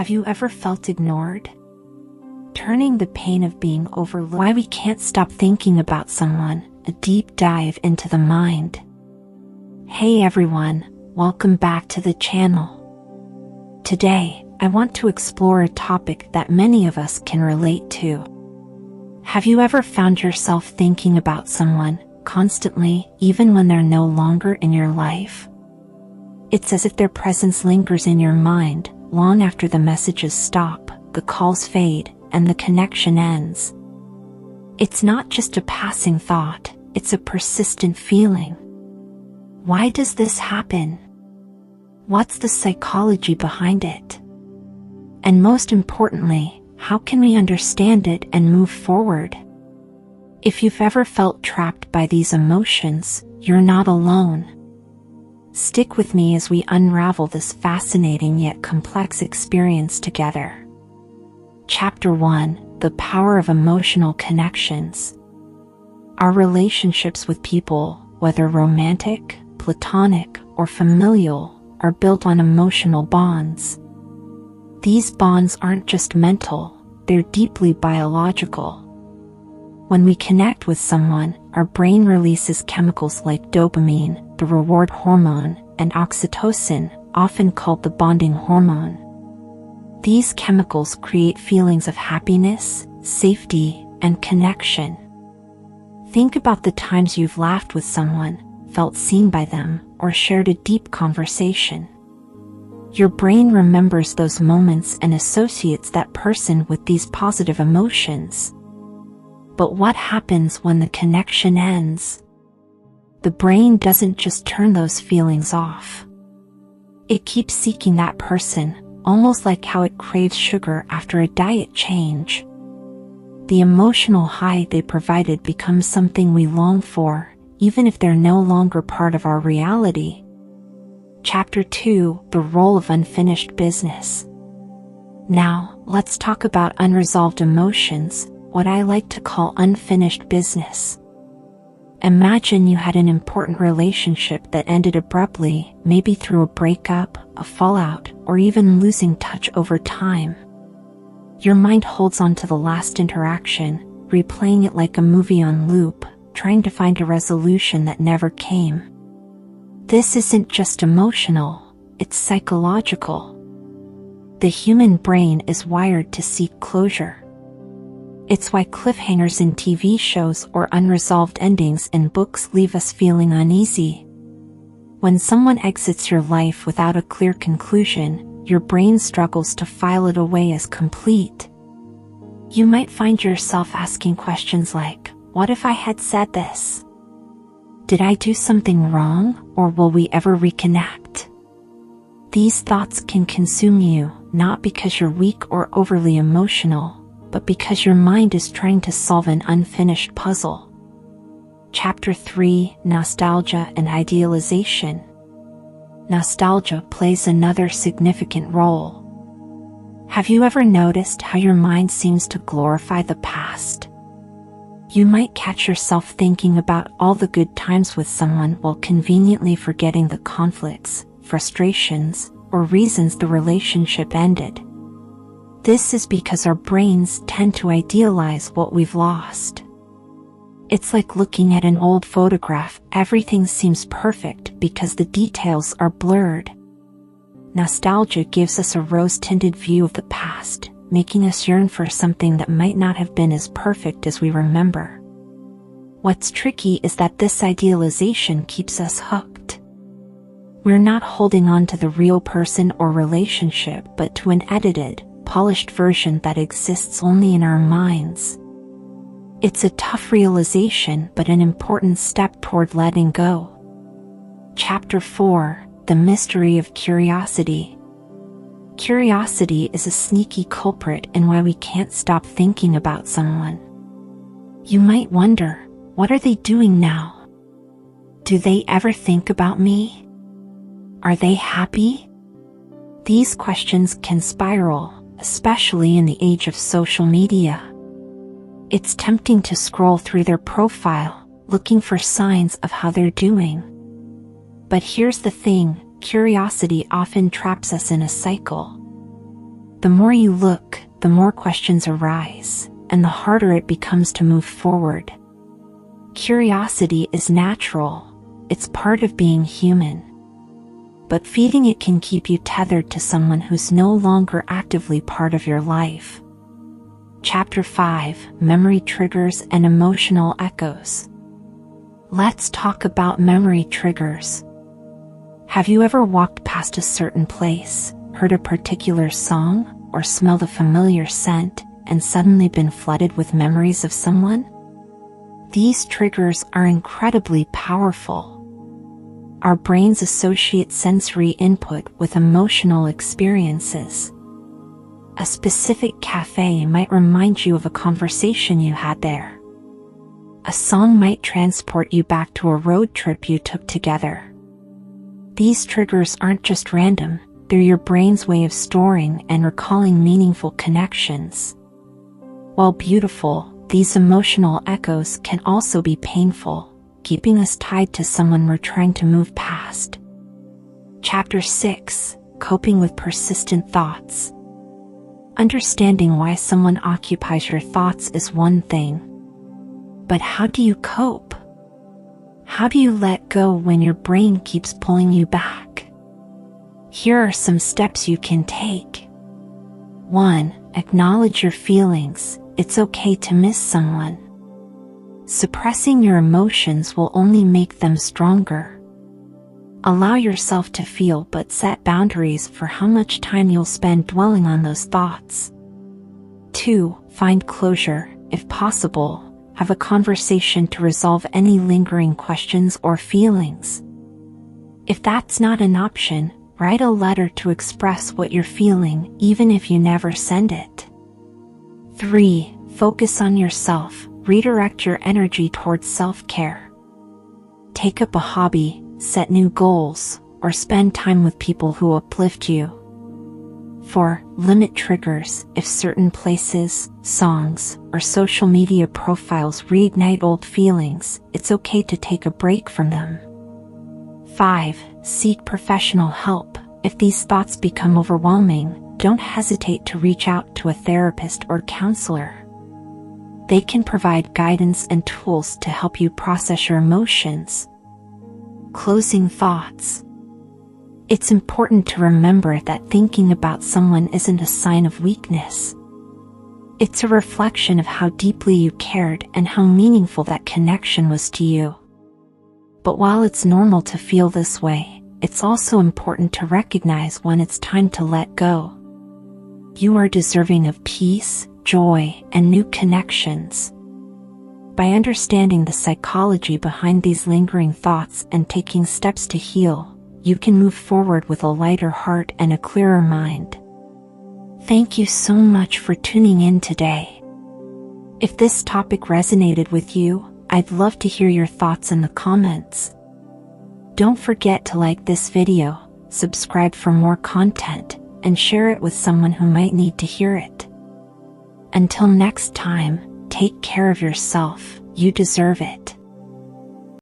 Have you ever felt ignored? Turning the pain of being overlooked. Why we can't stop thinking about someone, a deep dive into the mind. Hey everyone, welcome back to the channel. Today, I want to explore a topic that many of us can relate to. Have you ever found yourself thinking about someone constantly, even when they're no longer in your life? It's as if their presence lingers in your mind, long after the messages stop, the calls fade, and the connection ends. It's not just a passing thought, it's a persistent feeling. Why does this happen? What's the psychology behind it? And most importantly, how can we understand it and move forward? If you've ever felt trapped by these emotions, you're not alone. Stick with me as we unravel this fascinating yet complex experience together. Chapter 1: The Power of Emotional Connections. Our relationships with people, whether romantic, platonic, or familial, are built on emotional bonds. These bonds aren't just mental, they're deeply biological. When we connect with someone, our brain releases chemicals like dopamine, the reward hormone, and oxytocin, often called the bonding hormone. These chemicals create feelings of happiness, safety, and connection. Think about the times you've laughed with someone, felt seen by them, or shared a deep conversation. Your brain remembers those moments and associates that person with these positive emotions. But what happens when the connection ends? The brain doesn't just turn those feelings off. It keeps seeking that person, almost like how it craves sugar after a diet change. The emotional high they provided becomes something we long for, even if they're no longer part of our reality. Chapter 2: The Role of Unfinished Business. Now, let's talk about unresolved emotions, what I like to call unfinished business. Imagine you had an important relationship that ended abruptly, maybe through a breakup, a fallout, or even losing touch over time. Your mind holds on to the last interaction, replaying it like a movie on loop, trying to find a resolution that never came. This isn't just emotional, it's psychological. The human brain is wired to seek closure. It's why cliffhangers in TV shows or unresolved endings in books leave us feeling uneasy. When someone exits your life without a clear conclusion, your brain struggles to file it away as complete. You might find yourself asking questions like, what if I had said this? Did I do something wrong, or will we ever reconnect? These thoughts can consume you, not because you're weak or overly emotional, but because your mind is trying to solve an unfinished puzzle. Chapter 3: Nostalgia and Idealization. Nostalgia plays another significant role. Have you ever noticed how your mind seems to glorify the past? You might catch yourself thinking about all the good times with someone while conveniently forgetting the conflicts, frustrations, or reasons the relationship ended. This is because our brains tend to idealize what we've lost. It's like looking at an old photograph, everything seems perfect because the details are blurred. Nostalgia gives us a rose-tinted view of the past, making us yearn for something that might not have been as perfect as we remember. What's tricky is that this idealization keeps us hooked. We're not holding on to the real person or relationship but to an edited, polished version that exists only in our minds. It's a tough realization but an important step toward letting go. Chapter 4: The Mystery of Curiosity. Curiosity is a sneaky culprit in why we can't stop thinking about someone. You might wonder, what are they doing now? Do they ever think about me? Are they happy? These questions can spiral, especially in the age of social media. It's tempting to scroll through their profile, looking for signs of how they're doing. But here's the thing, curiosity often traps us in a cycle. The more you look, the more questions arise, and the harder it becomes to move forward. Curiosity is natural. It's part of being human. But feeding it can keep you tethered to someone who's no longer actively part of your life. Chapter 5: Memory Triggers and Emotional Echoes. Let's talk about memory triggers. Have you ever walked past a certain place, heard a particular song, or smelled a familiar scent, and suddenly been flooded with memories of someone? These triggers are incredibly powerful. Our brains associate sensory input with emotional experiences. A specific cafe might remind you of a conversation you had there. A song might transport you back to a road trip you took together. These triggers aren't just random, they're your brain's way of storing and recalling meaningful connections. While beautiful, these emotional echoes can also be painful, keeping us tied to someone we're trying to move past. Chapter 6: Coping with Persistent Thoughts. Understanding why someone occupies your thoughts is one thing. But how do you cope? How do you let go when your brain keeps pulling you back? Here are some steps you can take. 1. Acknowledge your feelings. It's okay to miss someone. Suppressing your emotions will only make them stronger. Allow yourself to feel, but set boundaries for how much time you'll spend dwelling on those thoughts. 2. Find closure. If possible, have a conversation to resolve any lingering questions or feelings. If that's not an option, write a letter to express what you're feeling, even if you never send it. 3. Focus on yourself. Redirect your energy towards self-care. Take up a hobby, set new goals, or spend time with people who uplift you. 4. Limit triggers. If certain places, songs, or social media profiles reignite old feelings, it's okay to take a break from them. 5. Seek professional help. If these thoughts become overwhelming, don't hesitate to reach out to a therapist or counselor. They can provide guidance and tools to help you process your emotions. Closing thoughts. It's important to remember that thinking about someone isn't a sign of weakness. It's a reflection of how deeply you cared and how meaningful that connection was to you. But while it's normal to feel this way, it's also important to recognize when it's time to let go. You are deserving of peace, joy, and new connections. By understanding the psychology behind these lingering thoughts and taking steps to heal, you can move forward with a lighter heart and a clearer mind. Thank you so much for tuning in today. If this topic resonated with you, I'd love to hear your thoughts in the comments. Don't forget to like this video, subscribe for more content, and share it with someone who might need to hear it. Until next time, take care of yourself, you deserve it.